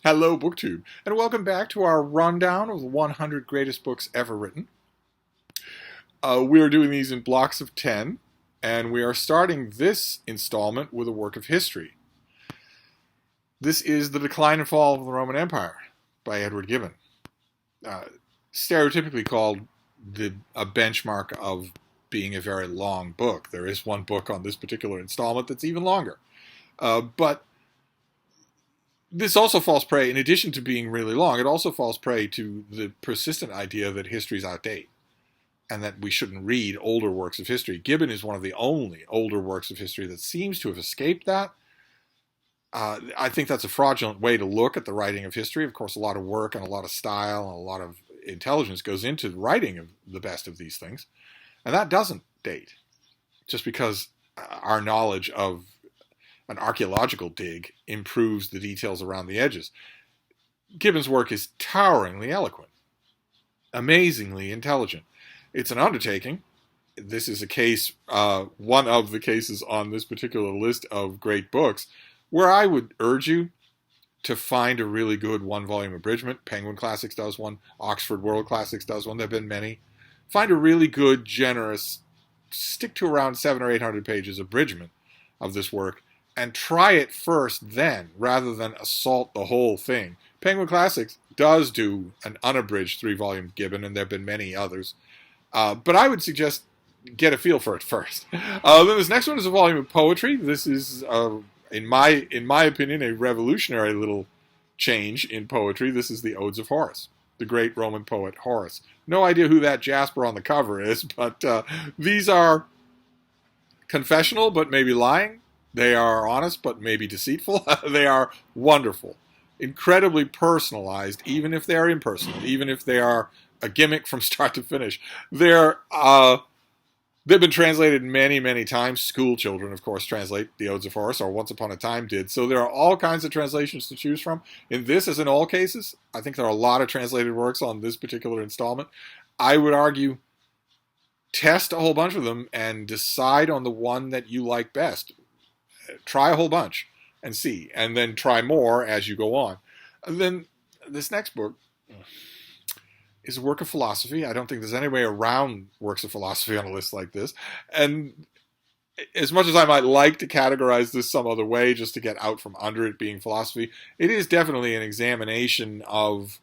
Hello, BookTube, and welcome back to our rundown of the 100 greatest books ever written. We are doing these in blocks of 10, and we are starting this installment with a work of history. This is The Decline and Fall of the Roman Empire by Edward Gibbon, stereotypically called a benchmark of being a very long book. There is one book on this particular installment that's even longer. But this also falls prey, in addition to being really long, it also falls prey to the persistent idea that history's outdated and that we shouldn't read older works of history. Gibbon is one of the only older works of history that seems to have escaped that. I think that's a fraudulent way to look at the writing of history. Of course, a lot of work and a lot of style and a lot of intelligence goes into the writing of the best of these things. And that doesn't date. Just because our knowledge of an archaeological dig improves the details around the edges. Gibbon's work is toweringly eloquent, amazingly intelligent. It's an undertaking. This is a case, one of the cases on this particular list of great books, where I would urge you to find a really good one-volume abridgment. Penguin Classics does one. Oxford World Classics does one. There have been many. Find a really good, generous, stick to around 700 or 800 pages abridgment of this work, and try it first then, rather than assault the whole thing. Penguin Classics does do an unabridged 3-volume Gibbon, and there have been many others. But I would suggest get a feel for it first. Then this next one is a volume of poetry. This is, in my opinion, a revolutionary little change in poetry. This is the Odes of Horus, the great Roman poet Horace. No idea who that Jasper on the cover is, but these are confessional, but maybe lying. They are honest, but maybe deceitful. They are wonderful, incredibly personalized, even if they're impersonal, even if they are a gimmick from start to finish. They've been translated many, many times. School children, of course, translate the Odes of Horus, or Once Upon a Time did. So there are all kinds of translations to choose from. In this, as in all cases, I think there are a lot of translated works on this particular installment. I would argue test a whole bunch of them and decide on the one that you like best. Try a whole bunch and see, and then try more as you go on. And then this next book is a work of philosophy. I don't think there's any way around works of philosophy on a list like this. And as much as I might like to categorize this some other way just to get out from under it being philosophy, it is definitely an examination of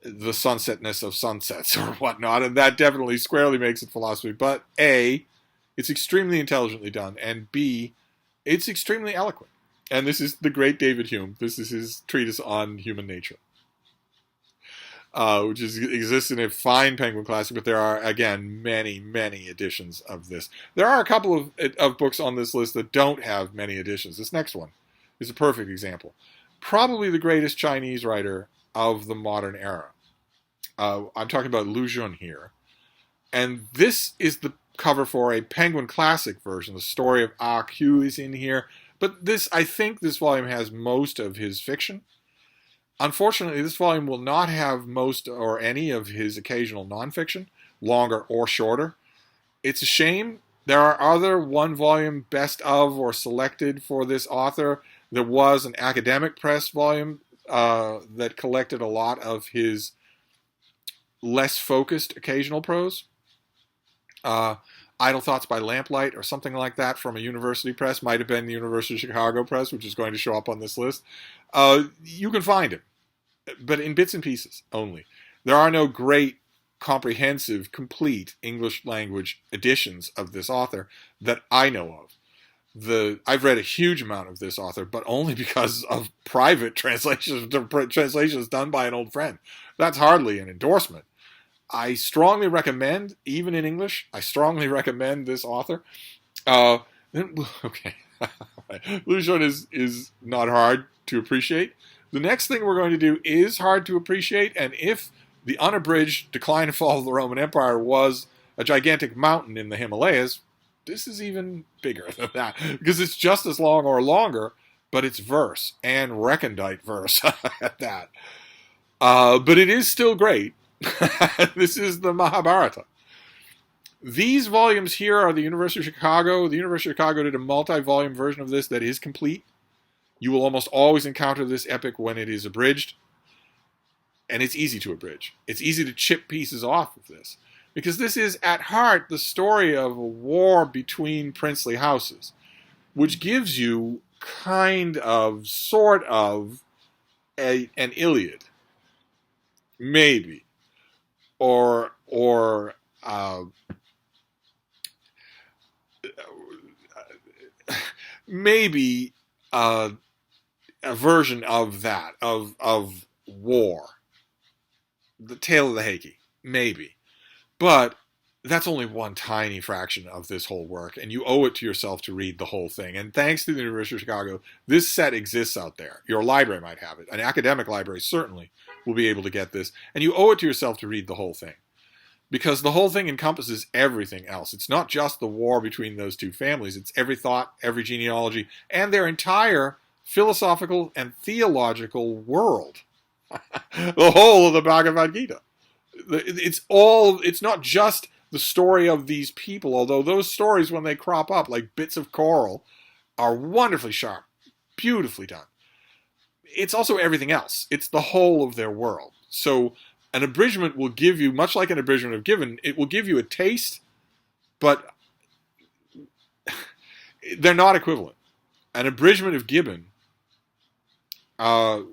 the sunsetness of sunsets or whatnot, and that definitely squarely makes it philosophy. But A, it's extremely intelligently done, and B, it's extremely eloquent. And this is the great David Hume. This is his treatise on human nature, which exists in a fine Penguin Classic, but there are, again, many, many editions of this. There are a couple of books on this list that don't have many editions. This next one is a perfect example. Probably the greatest Chinese writer of the modern era. I'm talking about Lu Xun here. And this is the cover for a Penguin Classic version. The story of Ah-Q is in here. But I think this volume has most of his fiction. Unfortunately, this volume will not have most or any of his occasional nonfiction, longer or shorter. It's a shame. There are other one-volume best of or selected for this author. There was an academic press volume that collected a lot of his less focused occasional prose. Idle Thoughts by Lamplight or something like that from a university press. Might have been the University of Chicago press, which is going to show up on this list. You can find him, but in bits and pieces only. There are no great, comprehensive, complete English language editions of this author that I know of. I've read a huge amount of this author, but only because of private translations done by an old friend. That's hardly an endorsement. I strongly recommend, even in English, I strongly recommend this author. Okay. Lu Xun is not hard to appreciate. The next thing we're going to do is hard to appreciate, and if the unabridged Decline and Fall of the Roman Empire was a gigantic mountain in the Himalayas, this is even bigger than that, because it's just as long or longer, but it's verse, and recondite verse at that. But it is still great. This is the Mahabharata. These volumes here are the University of Chicago. The University of Chicago did a multi-volume version of this that is complete. You will almost always encounter this epic when it is abridged, and it's easy to abridge. It's easy to chip pieces off of this, because this is, at heart, the story of a war between princely houses, which gives you kind of, sort of, an Iliad, maybe, or maybe a version of that, of war, the Tale of the Heike, maybe. But that's only one tiny fraction of this whole work, and you owe it to yourself to read the whole thing. And thanks to the University of Chicago, this set exists out there. Your library might have it. An academic library certainly will be able to get this. And you owe it to yourself to read the whole thing, because the whole thing encompasses everything else. It's not just the war between those two families. It's every thought, every genealogy, and their entire philosophical and theological world. The whole of the Bhagavad Gita. It's not just the story of these people, although those stories, when they crop up like bits of coral, are wonderfully sharp, beautifully done. It's also everything else. It's the whole of their world. So an abridgment will give you, much like an abridgment of Gibbon, it will give you a taste, but they're not equivalent. An abridgment of Gibbon will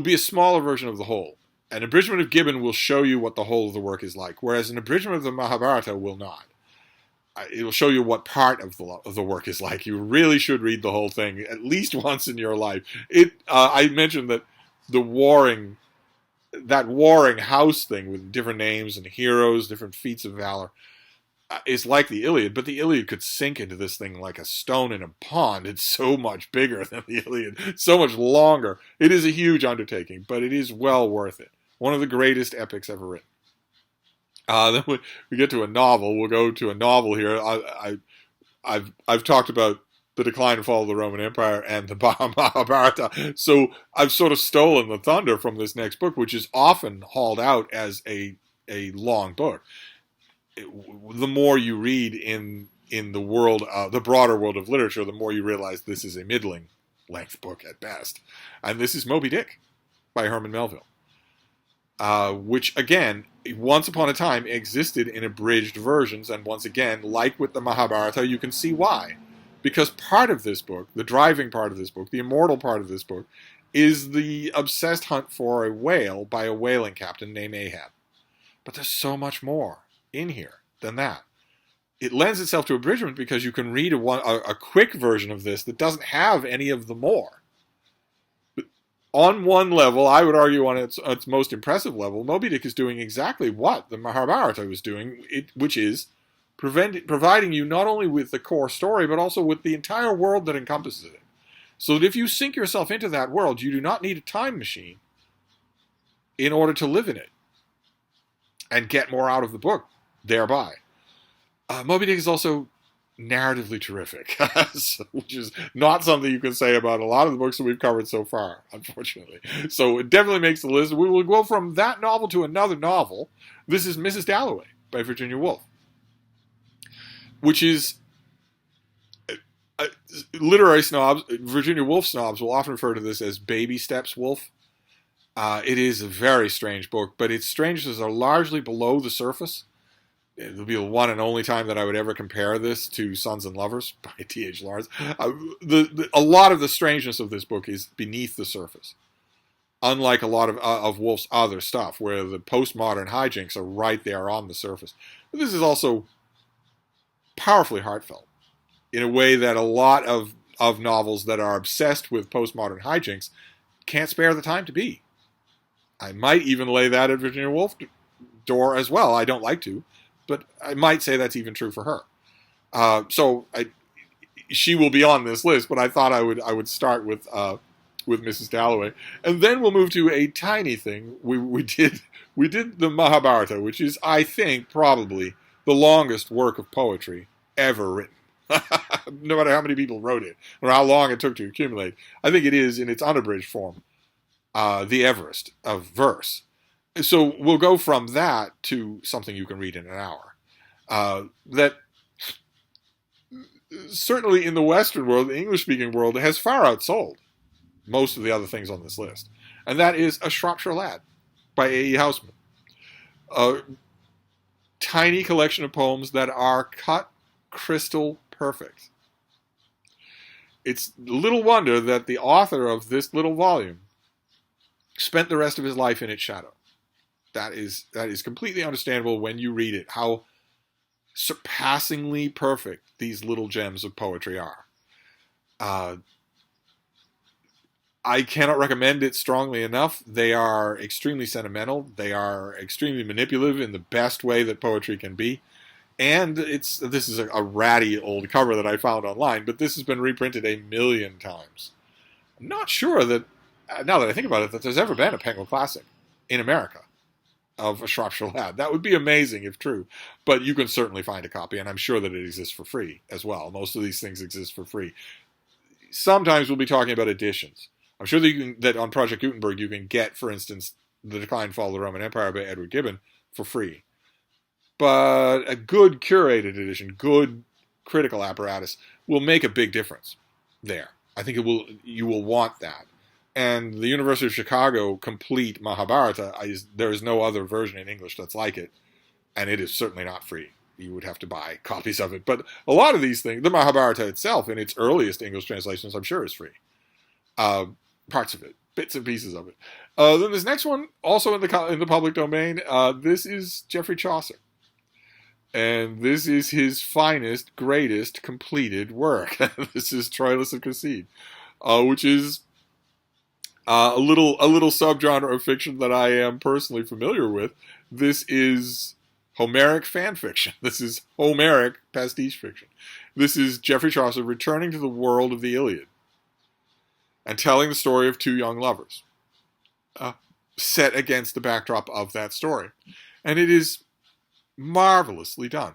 be a smaller version of the whole. An abridgment of Gibbon will show you what the whole of the work is like, whereas an abridgment of the Mahabharata will not. It will show you what part of the work is like. You really should read the whole thing at least once in your life. I mentioned that that warring house thing with different names and heroes, different feats of valor, is like the Iliad, but the Iliad could sink into this thing like a stone in a pond. It's so much bigger than the Iliad, so much longer. It is a huge undertaking, but it is well worth it. One of the greatest epics ever written. Then we get to a novel. We'll go to a novel here. I've talked about the decline and fall of the Roman Empire and the Mahabharata, so I've sort of stolen the thunder from this next book, which is often hauled out as a long book. The more you read in the world, the broader world of literature, the more you realize this is a middling length book at best. And this is Moby Dick by Herman Melville, which, again, once upon a time existed in abridged versions. And once again, like with the Mahabharata, you can see why. Because part of this book, the driving part of this book, the immortal part of this book, is the obsessed hunt for a whale by a whaling captain named Ahab. But there's so much more in here than that. It lends itself to abridgment because you can read a quick version of this that doesn't have any of the more. But on one level, I would argue on its most impressive level, Moby Dick is doing exactly what the Mahabharata was doing, which is providing you not only with the core story, but also with the entire world that encompasses it. So that if you sink yourself into that world, you do not need a time machine in order to live in it and get more out of the book thereby. Moby Dick is also narratively terrific, which is not something you can say about a lot of the books that we've covered so far, unfortunately. So it definitely makes the list. We will go from that novel to another novel. This is Mrs. Dalloway by Virginia Woolf, which is literary snobs, Virginia Woolf snobs will often refer to this as Baby Steps Woolf. It is a very strange book, but its strangenesses are largely below the surface. It'll be the one and only time that I would ever compare this to Sons and Lovers by T.H. Lawrence. A lot of the strangeness of this book is beneath the surface, unlike a lot of Woolf's other stuff, where the postmodern hijinks are right there on the surface. But this is also powerfully heartfelt, in a way that a lot of novels that are obsessed with postmodern hijinks can't spare the time to be. I might even lay that at Virginia Woolf's door as well. I don't like to, but I might say that's even true for her. She will be on this list, but I thought I would start with Mrs. Dalloway, and then we'll move to a tiny thing. We did the Mahabharata, which is, I think, probably the longest work of poetry ever written. No matter how many people wrote it or how long it took to accumulate, I think it is, in its unabridged form, the Everest of verse. So we'll go from that to something you can read in an hour. That certainly in the Western world, the English-speaking world, has far outsold most of the other things on this list. And that is A Shropshire Lad by A.E. Housman. A tiny collection of poems that are cut crystal perfect. It's little wonder that the author of this little volume spent the rest of his life in its shadow. That is completely understandable when you read it, how surpassingly perfect these little gems of poetry are. I cannot recommend it strongly enough. They are extremely sentimental. They are extremely manipulative in the best way that poetry can be. And this is a ratty old cover that I found online, but this has been reprinted 1,000,000 times. I'm not sure that, now that I think about it, that there's ever been a Penguin Classic in America of A Shropshire Lad. That would be amazing if true, but you can certainly find a copy, and I'm sure that it exists for free as well. Most of these things exist for free. Sometimes we'll be talking about editions. I'm sure that on Project Gutenberg you can get, for instance, The Decline and Fall of the Roman Empire by Edward Gibbon for free. But a good curated edition, good critical apparatus will make a big difference there. I think you will want that. And the University of Chicago complete Mahabharata, there is no other version in English that's like it, and it is certainly not free. You would have to buy copies of it. But a lot of these things, the Mahabharata itself, in its earliest English translations, I'm sure is free. Parts of it, bits and pieces of it. Then this next one, also in the public domain, this is Geoffrey Chaucer. And this is his finest, greatest, completed work. This is Troilus and Cresside, which is a little subgenre of fiction that I am personally familiar with. This is Homeric fan fiction. This is Homeric pastiche fiction. This is Geoffrey Chaucer returning to the world of the Iliad and telling the story of two young lovers, set against the backdrop of that story. And it is marvelously done.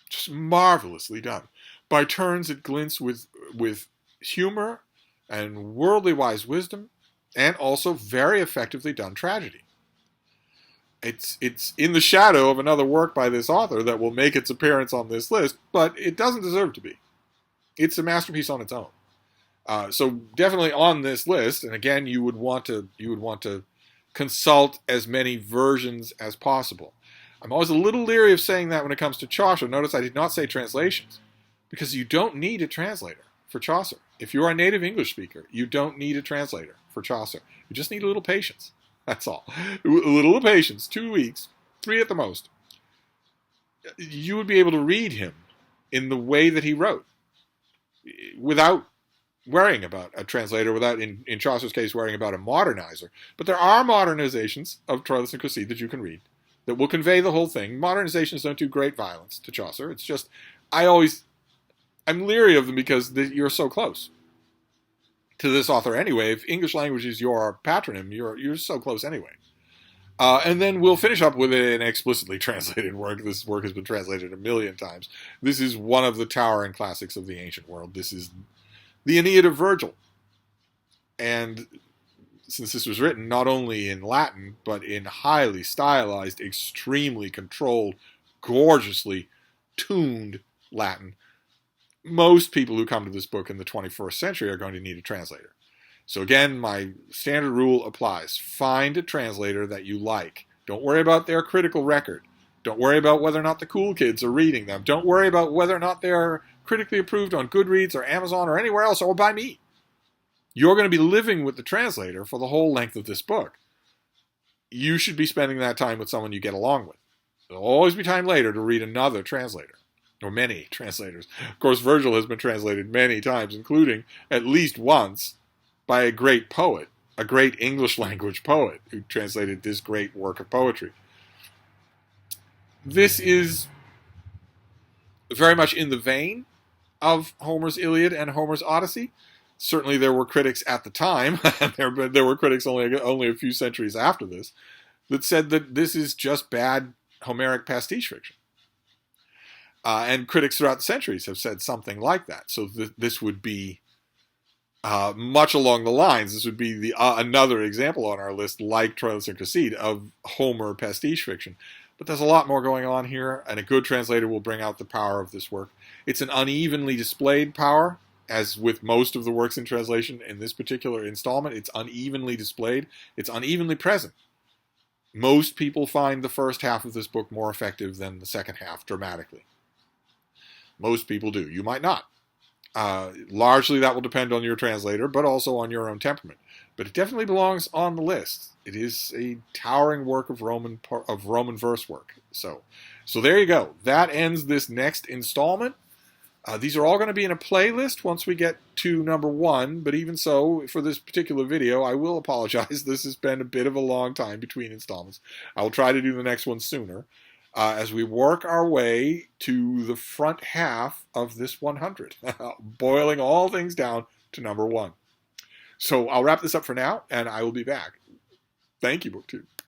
Just marvelously done. By turns, it glints with humor and worldly wise wisdom, and also very effectively done tragedy. It's in the shadow of another work by this author that will make its appearance on this list, but it doesn't deserve to be. It's a masterpiece on its own. So definitely on this list, and again, you would want to consult as many versions as possible. I'm always a little leery of saying that when it comes to Chaucer. Notice I did not say translations, because you don't need a translator for Chaucer. If you're a native English speaker, you don't need a translator for Chaucer. You just need a little patience. That's all. A little patience, 2 weeks, 3 at the most. You would be able to read him in the way that he wrote, without worrying about a translator, without, in Chaucer's case, worrying about a modernizer. But there are modernizations of Troilus and Cresside that you can read that will convey the whole thing. Modernizations don't do great violence to Chaucer. It's just, I'm leery of them because you're so close to this author anyway. If English language is your patronym, you're so close anyway. And then we'll finish up with an explicitly translated work. This work has been translated 1,000,000 times. This is one of the towering classics of the ancient world. This is the Aeneid of Virgil. And since this was written not only in Latin, but in highly stylized, extremely controlled, gorgeously tuned Latin, most people who come to this book in the 21st century are going to need a translator. So again, my standard rule applies. Find a translator that you like. Don't worry about their critical record. Don't worry about whether or not the cool kids are reading them. Don't worry about whether or not they're critically approved on Goodreads or Amazon or anywhere else, or by me. You're going to be living with the translator for the whole length of this book. You should be spending that time with someone you get along with. There'll always be time later to read another translator, or many translators. Of course, Virgil has been translated many times, including at least once by a great poet, a great English language poet who translated this great work of poetry. This is very much in the vein of Homer's Iliad and Homer's Odyssey. Certainly there were critics at the time, and there were critics only a few centuries after this, that said that this is just bad Homeric pastiche fiction. And critics throughout the centuries have said something like that. So this would be much along the lines. This would be another example on our list, like Troilus and Cresside, of Homer pastiche fiction. But there's a lot more going on here, and a good translator will bring out the power of this work. It's an unevenly displayed power, as with most of the works in translation in this particular installment. It's unevenly displayed. It's unevenly present. Most people find the first half of this book more effective than the second half dramatically. Most people do. You might not. Largely that will depend on your translator, but also on your own temperament. But it definitely belongs on the list. It is a towering work of Roman verse work. So there you go. That ends this next installment. These are all going to be in a playlist once we get to number 1, but even so, for this particular video, I will apologize. This has been a bit of a long time between installments. I will try to do the next one sooner as we work our way to the front half of this 100, boiling all things down to number 1. So I'll wrap this up for now, and I will be back. Thank you, BookTube.